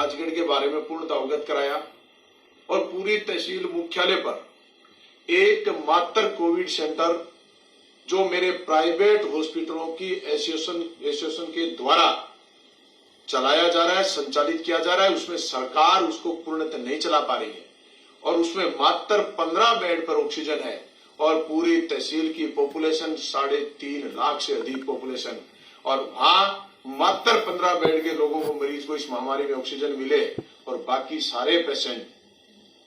राजगढ़ के बारे में पूर्णतः अवगत कराया और पूरी तहसील मुख्यालय पर एक मात्र कोविड सेंटर जो मेरे प्राइवेट हॉस्पिटलों की एसोसिएशन के द्वारा चलाया जा रहा है, संचालित किया जा रहा है, उसमें सरकार उसको पूर्णतः नहीं चला पा रही है और उसमें मात्र 15 बेड पर ऑक्सीजन है और पूरी तहसील की पॉपुलेशन 3.5 लाख से अधिक पॉपुलेशन और वहां मात्र 15 बेड के लोगों को, मरीज को इस महामारी में ऑक्सीजन मिले और बाकी सारे पेशेंट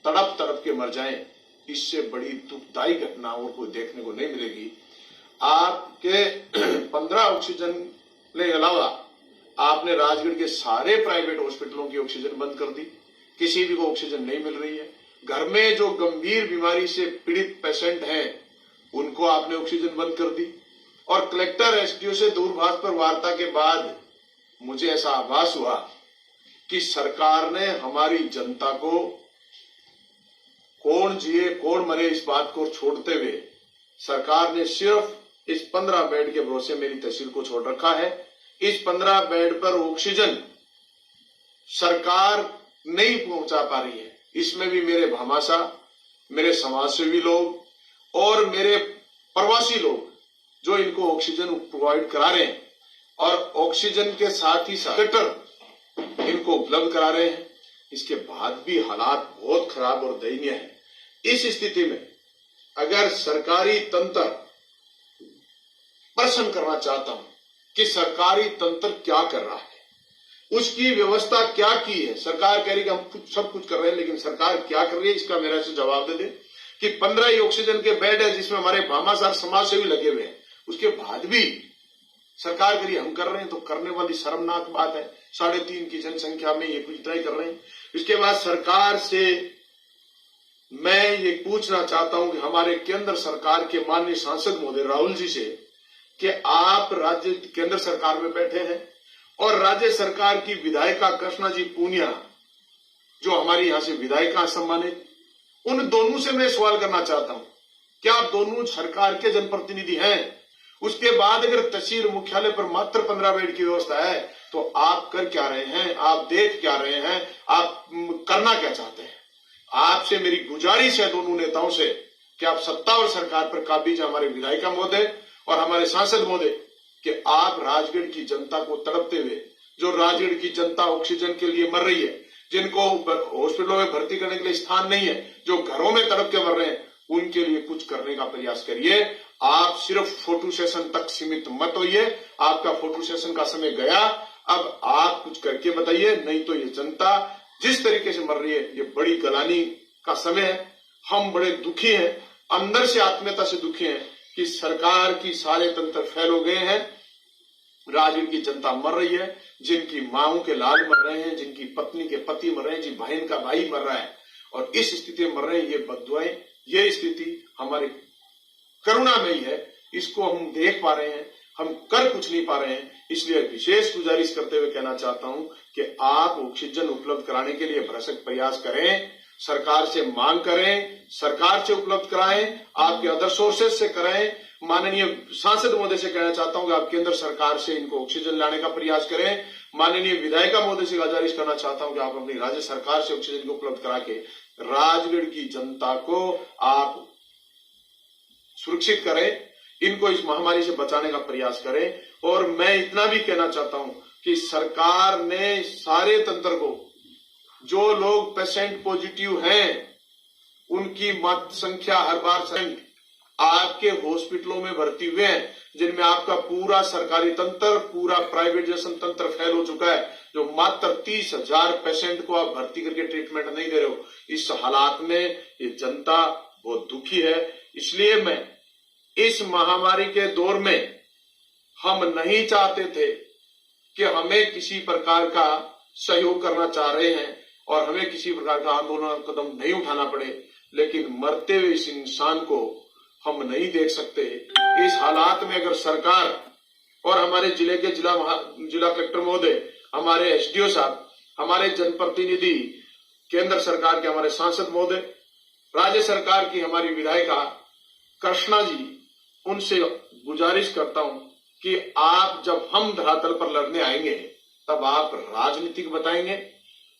तड़प तड़प के मर जाएं। इससे बड़ी दुखदायी घटना और कोई देखने को नहीं मिलेगी। आपके 15 ऑक्सीजन के अलावा आपने राजगढ़ के सारे प्राइवेट हॉस्पिटलों की ऑक्सीजन बंद कर दी, किसी भी को ऑक्सीजन नहीं मिल रही है। घर में जो गंभीर बीमारी से पीड़ित पेशेंट हैं उनको आपने ऑक्सीजन बंद कर दी और कलेक्टर एसडीओ से दूरभाष पर वार्ता के बाद मुझे ऐसा आभास हुआ कि सरकार ने हमारी जनता को कौन जिए कौन मरे इस बात को छोड़ते हुए सरकार ने सिर्फ इस 15 बेड के भरोसे मेरी तहसील को छोड़ रखा है। इस 15 बेड पर ऑक्सीजन सरकार नहीं पहुंचा पा रही है। इसमें भी मेरे भामाशाह, मेरे समाजसेवी लोग और मेरे प्रवासी लोग जो इनको ऑक्सीजन प्रोवाइड करा रहे हैं और ऑक्सीजन के साथ ही सिलेंडर इनको उपलब्ध करा रहे हैं, इसके बाद भी हालात बहुत खराब और दयनीय है। इस स्थिति में अगर सरकारी तंत्र प्रश्न करना चाहता हूं कि सरकारी तंत्र क्या कर रहा है, उसकी व्यवस्था क्या की है। सरकार कह रही है कि हम सब कुछ कर रहे हैं, लेकिन सरकार क्या कर रही है इसका मेरा से जवाब दे दे कि 15 ही ऑक्सीजन के बेड है जिसमें हमारे भामाशाह समाज से भी लगे हुए हैं, उसके बाद भी सरकार कह रही हम कर रहे हैं, तो करने वाली शर्मनाक बात है। 3.5 की जनसंख्या में ये कुछ इतना ही कर रहे हैं। इसके बाद सरकार से मैं ये पूछना चाहता हूं कि हमारे केंद्र सरकार के माननीय सांसद महोदय राहुल जी से कि आप राज्य केंद्र सरकार में बैठे हैं और राज्य सरकार की विधायिका कृष्णा जी पूनिया जो हमारी यहां से विधायिका सम्मानित, उन दोनों से मैं सवाल करना चाहता हूं क्या आप दोनों सरकार के जनप्रतिनिधि हैं? उसके बाद अगर तहसील मुख्यालय पर मात्र 15 बेड की व्यवस्था है तो आप कर क्या रहे हैं, आप देख क्या रहे हैं, आप करना क्या चाहते हैं? आपसे मेरी गुजारिश है दोनों नेताओं से कि आप सत्ता और सरकार पर काबिज हमारे विधायिका महोदय और हमारे सांसद महोदय कि आप राजगढ़ की जनता को तड़पते हुए, जो राजगढ़ की जनता ऑक्सीजन के लिए मर रही है, जिनको हॉस्पिटलों में भर्ती करने के लिए स्थान नहीं है, जो घरों में तड़प के मर रहे हैं, उनके लिए कुछ करने का प्रयास करिए। आप सिर्फ फोटो सेशन तक सीमित मत होइए। आपका फोटो सेशन का समय गया, अब आप कुछ करके बताइए, नहीं तो ये जनता जिस तरीके से मर रही है ये बड़ी गलानी का समय है। हम बड़े दुखी हैं, अंदर से आत्मीयता से दुखी हैं कि सरकार की सारे तंत्र फैल हो गए हैं। राजगढ़ की जनता मर रही है, जिनकी माओं के लाल मर रहे हैं, जिनकी पत्नी के पति मर रहे हैं, जिन बहन का भाई मर रहा है और इस स्थिति में मर रहे हैं। ये बददुआएं, ये स्थिति हमारी करुणा में ही है। इसको हम देख पा रहे हैं, हम कर कुछ नहीं पा रहे हैं। इसलिए विशेष गुजारिश करते हुए कहना चाहता हूं कि आप ऑक्सीजन उपलब्ध कराने के लिए भरसक प्रयास करें, सरकार से मांग करें, सरकार से उपलब्ध कराएं, आपके अदर सोर्सेज से कराएं। माननीय सांसद महोदय से कहना चाहता हूं कि आप केंद्र सरकार से इनको ऑक्सीजन लाने का प्रयास करें। माननीय विधायिका महोदय से गुजारिश करना चाहता हूं कि आप अपनी राज्य सरकार से ऑक्सीजन को उपलब्ध करा के राजगढ़ की जनता को आप सुरक्षित करें, इनको इस महामारी से बचाने का प्रयास करें। और मैं इतना भी कहना चाहता हूं कि सरकार ने सारे तंत्र को, जो लोग पेशेंट पॉजिटिव हैं उनकी मत संख्या हर बार आपके हॉस्पिटलों में भर्ती हुए हैं, जिनमें आपका पूरा सरकारी तंत्र, पूरा प्राइवेटाइजेशन तंत्र फेल हो चुका है, जो मात्र 30,000 पेशेंट को आप भर्ती करके ट्रीटमेंट नहीं दे रहे हो। इस हालात में ये जनता बहुत दुखी है। इसलिए मैं इस महामारी के दौर में हम नहीं चाहते थे कि हमें किसी प्रकार का सहयोग करना चाह रहे हैं और हमें किसी प्रकार का आंदोलन कदम नहीं उठाना पड़े, लेकिन मरते हुए इस इंसान को हम नहीं देख सकते। इस हालात में अगर सरकार और हमारे जिले के जिला कलेक्टर महोदय, हमारे एसडीओ साहब, हमारे जनप्रतिनिधि, केंद्र सरकार के हमारे सांसद महोदय, राज्य सरकार की हमारी विधायिका कृष्णा जी, उनसे गुजारिश करता हूं कि आप जब हम धरातल पर लड़ने आएंगे तब आप राजनीतिक बताएंगे,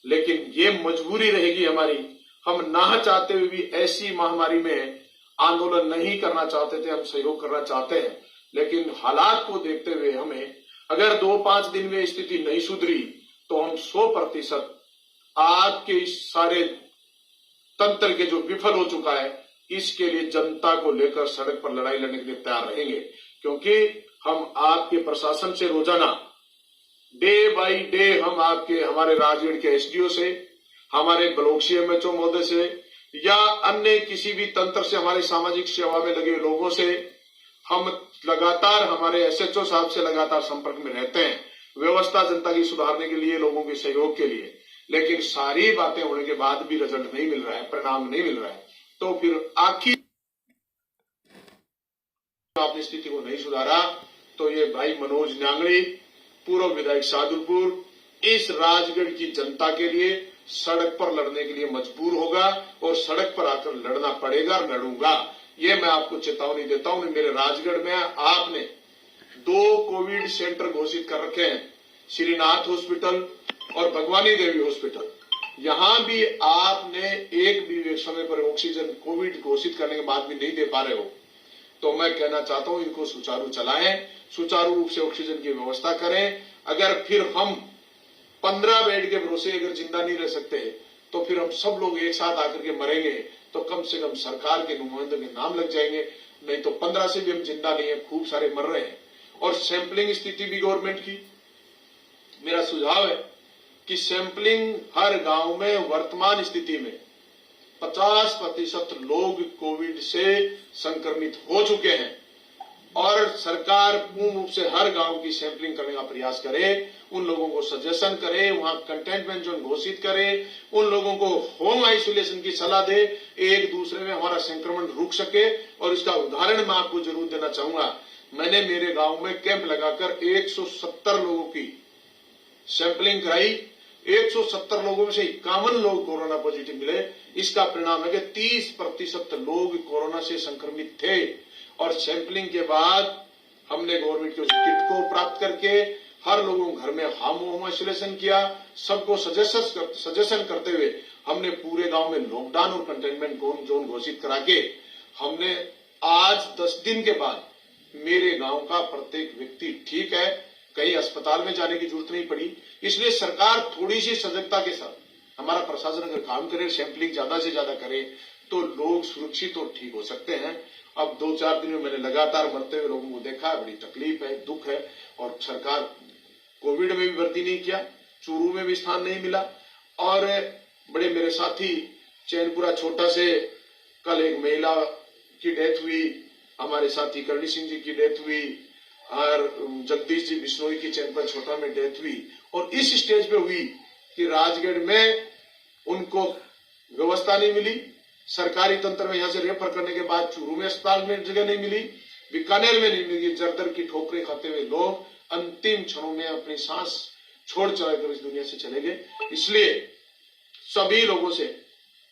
लेकिन ये मजबूरी रहेगी हमारी। हम ना चाहते हुए भी ऐसी महामारी में आंदोलन नहीं करना चाहते थे, हम सहयोग करना चाहते हैं, लेकिन हालात को देखते हुए हमें, अगर 2-5 दिन में स्थिति नहीं सुधरी तो हम 100% आज के इस सारे तंत्र के जो विफल हो चुका है, इसके लिए जनता को लेकर सड़क पर लड़ाई लड़ने के लिए तैयार रहेंगे। क्योंकि हम आपके प्रशासन से रोजाना डे बाई डे हम हमारे राजगढ़ के एसडीओ से, हमारे ब्लॉक सीएमएचओ महोदय से या अन्य किसी भी तंत्र से, हमारे सामाजिक सेवा में लगे लोगों से हम लगातार, हमारे एसएचओ साहब से लगातार संपर्क में रहते हैं, व्यवस्था जनता की सुधारने के लिए, लोगों के सहयोग के लिए। लेकिन सारी बातें होने के बाद भी रिजल्ट नहीं मिल रहा है, परिणाम नहीं मिल रहा है, तो फिर आखिर आपने स्थिति को नहीं सुधारा तो ये भाई मनोज न्यांगड़ी, पूर्व विधायक सादुलपुर, इस राजगढ़ की जनता के लिए सड़क पर लड़ने के लिए मजबूर होगा और सड़क पर आकर लड़ना पड़ेगा, लड़ूंगा। ये मैं आपको चेतावनी देता हूं। मेरे राजगढ़ में आपने 2 कोविड सेंटर घोषित कर रखे हैं, श्रीनाथ हॉस्पिटल और भगवानी देवी हॉस्पिटल। यहां भी आपने एक भी समय पर ऑक्सीजन कोविड घोषित करने के बाद भी नहीं दे पा रहे हो, तो मैं कहना चाहता हूं इनको सुचारू चलाएं, सुचारू रूप से ऑक्सीजन की व्यवस्था करें। अगर फिर हम 15 बेड के भरोसे अगर जिंदा नहीं रह सकते तो फिर हम सब लोग एक साथ आकर के मरेंगे तो कम से कम सरकार के नुमाइंदों के नाम लग जाएंगे, नहीं तो 15 से भी हम जिंदा नहीं है, खूब सारे मर रहे हैं। और सैंपलिंग स्थिति भी गवर्नमेंट की, मेरा सुझाव है कि सैंपलिंग हर गांव में वर्तमान स्थिति में 50% लोग कोविड से संक्रमित हो चुके हैं और सरकार पूर्ण रूप से हर गांव की सैंपलिंग करने का प्रयास करे, उन लोगों को सजेशन करे, वहां कंटेनमेंट जोन घोषित करे, उन लोगों को होम आइसोलेशन की सलाह दे, एक दूसरे में हमारा संक्रमण रुक सके। और इसका उदाहरण मैं आपको जरूर देना चाहूंगा। मैंने मेरे गांव में कैंप लगाकर 170 लोगों की सैंपलिंग कराई। 170 लोगों में से 51 लोग कोरोना पॉजिटिव मिले। इसका परिणाम है कि 30% लोग कोरोना से संक्रमित थे। और सैंपलिंग के बाद हमने गवर्नमेंट की किट को प्राप्त करके हर लोगों घर में होम आइसोलेशन किया। सबको सजेशन करते हुए हमने पूरे गांव में लॉकडाउन और कंटेनमेंट जोन घोषित करा के हमने आज 10 दिन के बाद मेरे गांव का प्रत्येक व्यक्ति ठीक है, कहीं अस्पताल में जाने की जरूरत नहीं पड़ी। इसलिए सरकार थोड़ी सी सजगता के साथ, हमारा प्रशासन अगर काम करे, सैंपलिंग ज्यादा से ज्यादा करे तो लोग सुरक्षित और ठीक हो सकते हैं। अब 2-4 दिन में मैंने लगातार मरते हुए लोगों को देखा, बड़ी तकलीफ है, दुख है। और सरकार कोविड में भी भर्ती नहीं किया, चूरू में भी स्थान नहीं मिला। और बड़े मेरे साथी चैनपुरा छोटा से कल एक महिला की डेथ हुई, हमारे साथी करणी सिंह जी की डेथ हुई और जगदीश जी बिश्नोई की चैनपुरा छोटा में डेथ हुई। और इस स्टेज पे हुई कि राजगढ़ में उनको व्यवस्था नहीं मिली, सरकारी तंत्र में यहां से रेफर करने के बाद चूरू में अस्पताल में जगह नहीं मिली, बीकानेर में नहीं मिली। जर्दर की ठोकरें खाते हुए लोग अंतिम क्षणों में अपनी सांस छोड़ चढ़कर इस दुनिया से चले गए। इसलिए सभी लोगों से,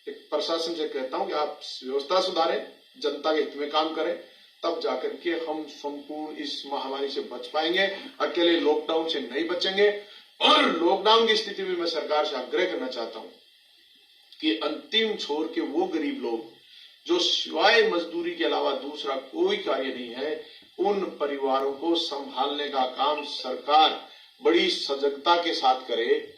प्रशासन से कहता हूं कि आप व्यवस्था सुधारें, जनता के हित में काम करें, तब जाकर के हम संपूर्ण इस महामारी से बच पाएंगे। अकेले लॉकडाउन से नहीं बचेंगे। और लॉकडाउन की स्थिति में मैं सरकार से आग्रह करना चाहता हूं कि अंतिम छोर के वो गरीब लोग जो सिवाय मजदूरी के अलावा दूसरा कोई कार्य नहीं है, उन परिवारों को संभालने का काम सरकार बड़ी सजगता के साथ करे,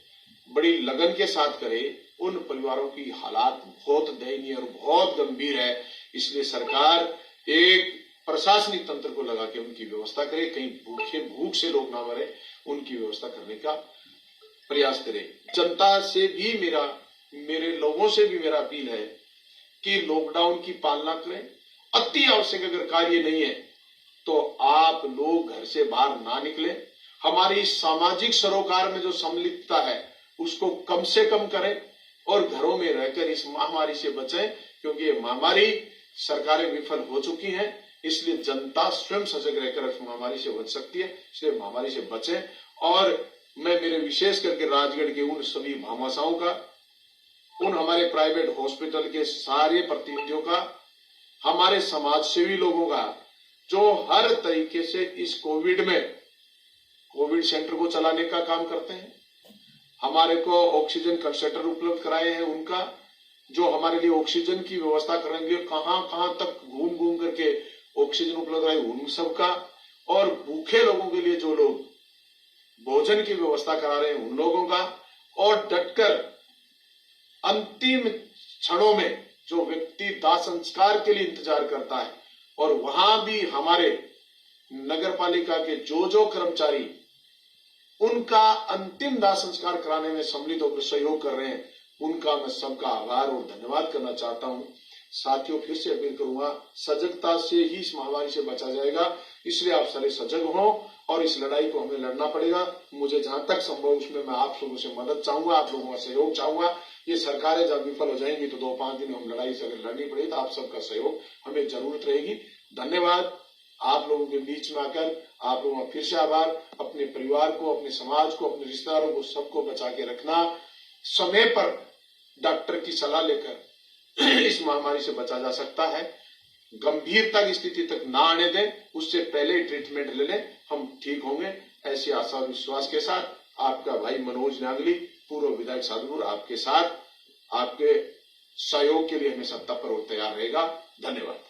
बड़ी लगन के साथ करे। उन परिवारों की हालात बहुत दयनीय और बहुत गंभीर है। इसलिए सरकार एक प्रशासनिक तंत्र को लगा के उनकी व्यवस्था करे, कहीं भूख से लोग ना मरे, उनकी व्यवस्था करने का प्रयास करे। जनता से भी मेरे लोगों से भी मेरा अपील है कि लॉकडाउन की पालना करें। अति आवश्यक अगर कार्य नहीं है तो आप लोग घर से बाहर ना निकलें। हमारी सामाजिक सरोकार में जो सम्मिलितता है उसको कम से कम करें और घरों में रहकर इस महामारी से बचें, क्योंकि ये महामारी सरकारें विफल हो चुकी हैं। इसलिए जनता स्वयं सजग रहकर इस महामारी से बच सकती है। इसलिए महामारी से बचें। और मैं मेरे विशेष करके राजगढ़ के उन सभी भामाशाहों का, उन हमारे प्राइवेट हॉस्पिटल के सारे प्रतिनिधियों का, हमारे समाज सेवी लोगों का जो हर तरीके से इस कोविड में कोविड सेंटर को चलाने का काम करते हैं, हमारे को ऑक्सीजन कंसंट्रेटर उपलब्ध कराए हैं उनका, जो हमारे लिए ऑक्सीजन की व्यवस्था करेंगे, कहां कहां तक घूम घूम करके ऑक्सीजन उपलब्ध कराए उन सबका, और भूखे लोगों के लिए जो लोग भोजन की व्यवस्था करा रहे हैं उन लोगों का, और डटकर अंतिम क्षणों में जो व्यक्ति दाह संस्कार के लिए इंतजार करता है और वहां भी हमारे नगर पालिका के जो कर्मचारी उनका अंतिम दाह संस्कार कराने में सम्मिलित होकर सहयोग कर रहे हैं, उनका मैं सबका आभार और धन्यवाद करना चाहता हूं। साथियों, फिर से अपील करूंगा, सजगता से ही इस महामारी से बचा जाएगा, इसलिए आप सारे सजग हों और इस लड़ाई को हमें लड़ना पड़ेगा। मुझे जहां तक संभव उसमें मैं आप लोगों से मदद चाहूंगा, आप लोगों का सहयोग चाहूंगा। ये सरकारें जब विफल हो जाएंगी तो 2-5 दिन हम लड़ाई से अगर लड़नी पड़ेगी तो आप सबका सहयोग हमें जरूरत रहेगी। धन्यवाद। आप लोगों के बीच में आकर आप लोगों का फिर से आभार। अपने परिवार को, अपने समाज को, अपने रिश्तेदारों को, सबको बचा के रखना। समय पर डॉक्टर की सलाह लेकर इस महामारी से बचा जा सकता है। गंभीरता की स्थिति तक ना आने दें, उससे पहले ट्रीटमेंट ले लें, हम ठीक होंगे। ऐसी आशा और विश्वास के साथ आपका भाई मनोज नांगली, पूर्व विधायक साधुपुर, आपके साथ आपके सहयोग के लिए हमेशा तत्पर और तैयार रहेगा। धन्यवाद।